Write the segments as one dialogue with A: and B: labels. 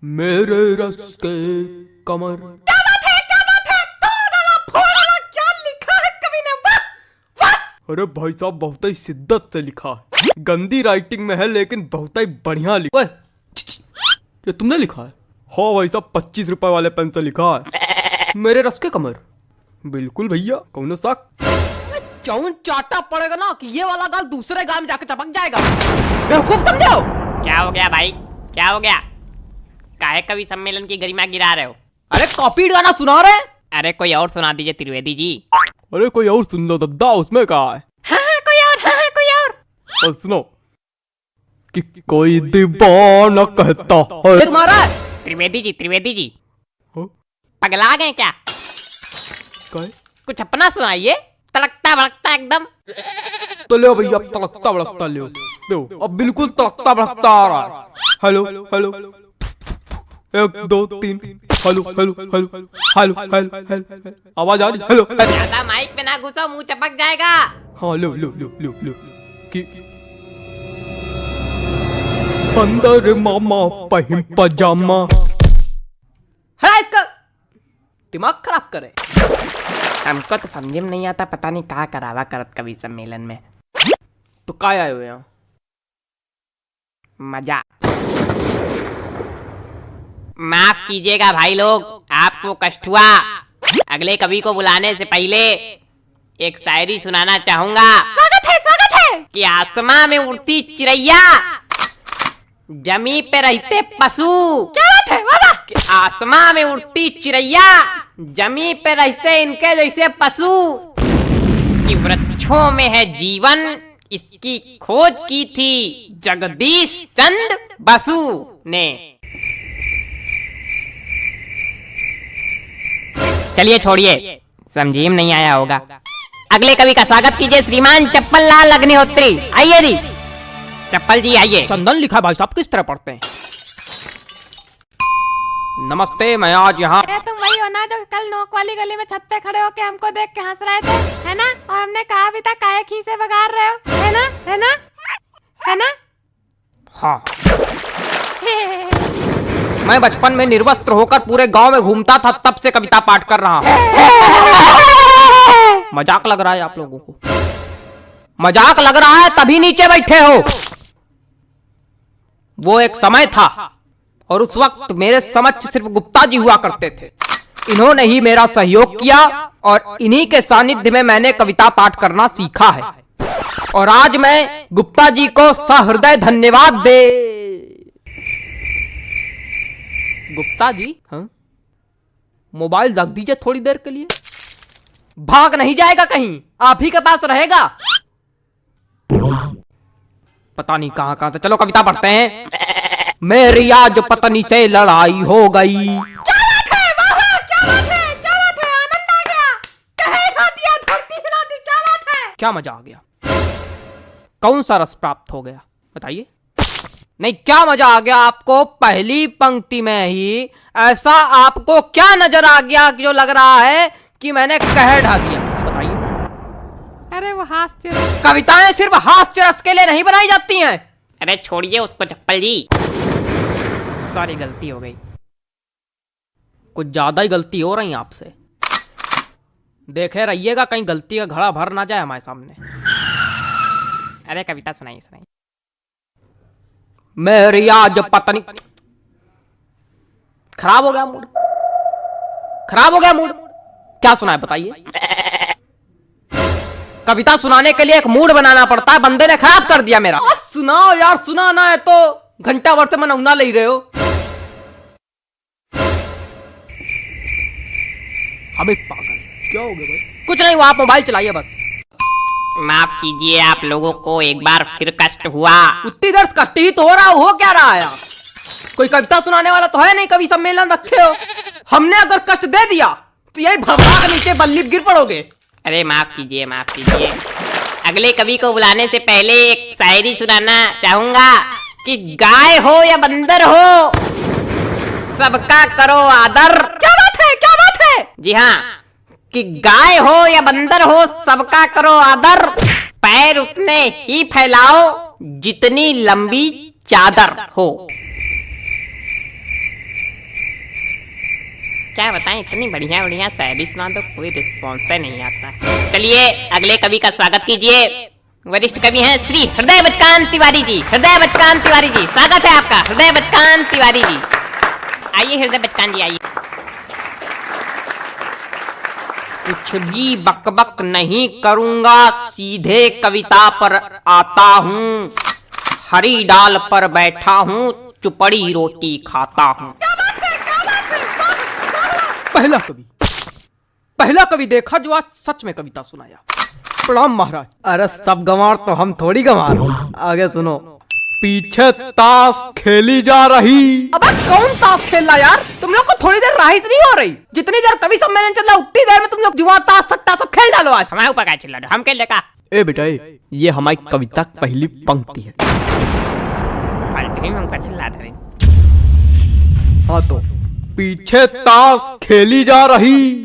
A: मेरे रस के कमर।
B: क्या बात है, क्या बात है, तोड़ डाला, फोड़ डाला, क्या लिखा है कवि ने, वाह वाह।
A: अरे भाई साहब बहुत ही शिद्दत से लिखा है, गंदी राइटिंग में है लेकिन बहुत ही बढ़िया लिखा है। ये तुमने लिखा है? हाँ भाई साहब 25 रुपए वाले पेन से लिखा है, मेरे रस के कमर। बिल्कुल भैया, कौन शक।
B: चौन चाटा पड़ेगा ना कि ये वाला गाल दूसरे गाल में जाकर चपक जाएगा। बेवकूफ समझो।
C: क्या हो गया भाई, क्या हो गया? काहे कवि सम्मेलन की गरिमा गिरा रहे हो?
B: अरे कॉपी गाना सुना रहे।
C: अरे कोई और सुना दीजिए त्रिवेदी जी।
A: अरे कोई और सुन लो दद्दा, उसमें कहा है।
C: हाँ, कोई और, हाँ, कोई और।
A: और सुनो कि कोई दीवाना कहता है।
B: तुम्हारा
C: त्रिवेदी जी
A: हाँ?
C: पगला गए क्या?
A: काय?
C: कुछ अपना सुनाइए, तड़कता भड़कता एकदम।
A: तो ले भैया, तड़कता भड़कता ले लो, अब बिल्कुल तड़कता भड़कता आ रहा है। Hello hello, 1 2 3, hello hello hello hello hello hello, आवाज आ रही? Hello hello.
C: ज्यादा माइक पे ना घुसो, मुंह चपक जाएगा।
A: हाँ लो लो लो लो लो कि अंदर मामा पहिम पजामा।
B: है इसका दिमाग खराब करे।
C: हमको तो समझ में नहीं आता, पता नहीं कहाँ करावा करत कवि सम्मेलन में।
B: तो काय आए हुए हैं?
C: मजा। माफ कीजिएगा भाई लोग, आपको कष्ट हुआ। अगले कवि को बुलाने से पहले एक शायरी सुनाना चाहूंगा।
B: स्वागत है
C: कि आसमां में उड़ती चिड़ैया, जमी पे रहते पशु।
B: क्या बात है, वाह वाह।
C: कि आसमां में उड़ती चिड़ैया, जमी पे रहते इनके जैसे पशु। कि वृक्षों में है जीवन, इसकी खोज की थी जगदीश चंद्र बसु ने। चलिए छोड़िए, समझिए नहीं आया होगा। अगले कवि का स्वागत कीजिए श्रीमान चप्पल लाल अग्निहोत्री। आइए जी, चप्पल जी आइए।
B: चंदन लिखा भाई साहब किस तरह पढ़ते हैं? नमस्ते, मैं आज यहाँ।
D: अरे तुम वही हो ना जो कल नोक वाली गली में छत पे खड़े होके हमको देख के हंस रहे थे, है ना? और हमने कहा भी था काहे खीसे बगाड़ रहे हो, है ना, है ना, है ना?
B: हाँ, मैं बचपन में निर्वस्त्र होकर पूरे गांव में घूमता था, तब से कविता पाठ कर रहा हूँ। मजाक लग रहा है आप लोगों को? मजाक लग रहा है तभी नीचे बैठे हो। वो एक समय था और उस वक्त मेरे समक्ष सिर्फ गुप्ता जी हुआ करते थे। इन्होंने ही मेरा सहयोग किया और इन्हीं के सानिध्य में मैंने कविता पाठ करना सीखा है। और आज मैं गुप्ता जी को सहृदय धन्यवाद दे। गुप्ता जी, हाँ? मोबाइल रख दीजिए थोड़ी देर के लिए। भाग नहीं जाएगा कहीं, आप ही के पास रहेगा। पता नहीं कहां कहां से। चलो कविता पढ़ते हैं। मेरी आज पत्नी से लड़ाई हो गई।
D: क्या बात है, वाह वाह, क्या बात है, क्या बात है, आनंद आ गया। कहे खा दिया, धरती हिला दी, क्या बात है।
B: क्या मजा आ गया? कौन सा रस प्राप्त हो गया बताइए? नहीं, क्या मजा आ गया आपको? पहली पंक्ति में ही ऐसा आपको क्या नजर आ गया जो लग रहा है कि मैंने कह ढा दिया? बताइए।
D: अरे वो हास्य।
B: कविताएं सिर्फ हास्य रस के लिए नहीं बनाई जाती हैं।
C: अरे छोड़िए उसको चप्पल जी, सॉरी गलती हो गई।
B: कुछ ज्यादा ही गलती हो रही है आपसे। देखे रहिएगा कहीं गलती का घड़ा भर ना जाए हमारे सामने।
C: अरे कविता सुनाइए सुनाइए।
B: मेरी आज पत्नी। खराब हो गया मूड, खराब हो गया मूड। क्या सुनाए बताइए? कविता सुनाने के लिए एक मूड बनाना पड़ता है, बंदे ने खराब कर दिया मेरा। सुनाओ यार, सुनाना है तो घंटा भर से मनौना ले रहे हो। अबे पागल, क्या हो गया भाई? कुछ नहीं हुआ, आप मोबाइल चलाइए बस।
C: माफ कीजिए, आप लोगों को एक बार फिर कष्ट हुआ।
B: उतनी देर कष्ट ही तो हो क्या रहा है? कोई कविता सुनाने वाला तो है नहीं, कवि सम्मेलन रखे हो। हमने अगर कष्ट दे दिया तो यही भड़बड़ा के नीचे बल्ली गिर पड़ोगे।
C: अरे माफ कीजिए, माफ कीजिए। अगले कवि को बुलाने से पहले एक शायरी सुनाना चाहूंगा। कि गाय हो या बंदर हो, सबका करो आदर।
B: क्या बात है, क्या बात है?
C: जी हाँ, कि गाय हो या बंदर हो, सबका करो आदर। पैर उतने ही फैलाओ जितनी लंबी चादर हो। क्या बताएं, इतनी बढ़िया बढ़िया शायरी सुना दो, कोई रिस्पॉन्स नहीं आता। चलिए अगले कवि का स्वागत कीजिए। वरिष्ठ कवि हैं श्री हृदय बचकान तिवारी जी। हृदय बचकान तिवारी जी, स्वागत है आपका। हृदय बचकान तिवारी जी, आइए हृदय बचकान जी आइए।
B: कुछ भी बकबक नहीं करूंगा, सीधे कविता पर आता हूँ। हरी डाल पर बैठा हूँ, चुपड़ी रोटी खाता हूँ।
A: पहला कवि देखा जो आज सच में कविता सुनाया। प्रणाम महाराज।
B: अरे सब गंवार तो हम थोड़ी गंवार हो। आगे सुनो।
A: पीछे ताश खेली जा रही।
B: अब कौन ताश खेल रहा यार? तुम लोग को थोड़ी देर राइस नहीं हो रही? जितनी देर कवि सम्मेलन चल रहा उतनी देर में तुम लोग जुआ ताश सट्टा सब खेल डालो आज।
C: हमारे ऊपर क्या चिल्ला रहे हो? हम खेल लेगा।
A: ए बेटा ये हमारी कविता की पहली पंक्ति है।
C: फालतू ही हमका चिल्ला रहे।
A: हाँ तो पीछे ताश खेली जा रही,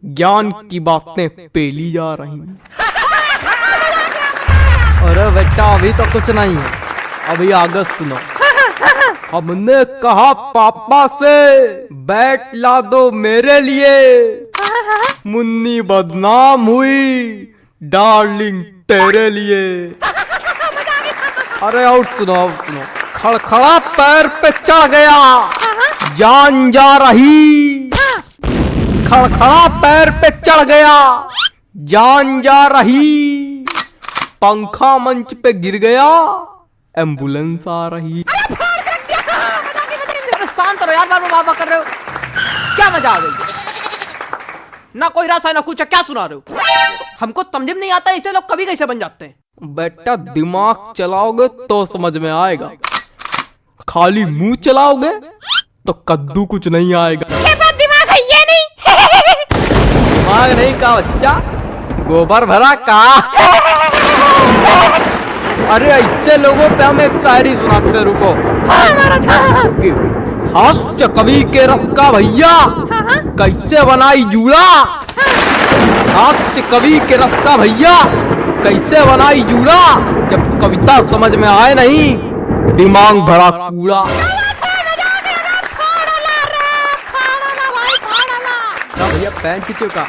A: ज्ञान की बातें पेली जा रही।
B: अरे बेटा अभी तो कुछ नहीं है,
A: अभी आगे सुनो। हमने कहा पापा से बैट ला दो मेरे लिए, मुन्नी बदनाम हुई डार्लिंग तेरे लिए।
B: अरे और सुनो खड़खड़ा पैर पे चढ़ गया, जान जा रही।
A: खड़खड़ा पैर पे चढ़ गया, जान जा रही। पंखा मंच पे गिर गया, एम्बुलेंस आ रही।
B: शांत रहो यार, बाबा कर रहे हो क्या? मजा आ गई? ना कोई रस है ना कुछ, क्या सुना रहे हो? हमको समझ में नहीं आता ऐसे लोग कभी कैसे बन जाते हैं।
A: बेटा दिमाग चलाओगे तो समझ में आएगा, खाली मुंह चलाओगे तो कद्दू कुछ नहीं आएगा।
D: ये बात दिमाग है ये नहीं।
B: दिमाग नहीं का बच्चा, गोबर भरा का। अरे ऐसे लोगों पे हम एक शायरी सुनाते, रुको।
A: हास्य कवि के रस का भैया कैसे बनाई जूड़ा। हास्य कवि के रस का भैया कैसे बनाई जूड़ा। जब कविता समझ में आए नहीं, दिमाग भरा कूड़ा। भैया पैंट खींचो का।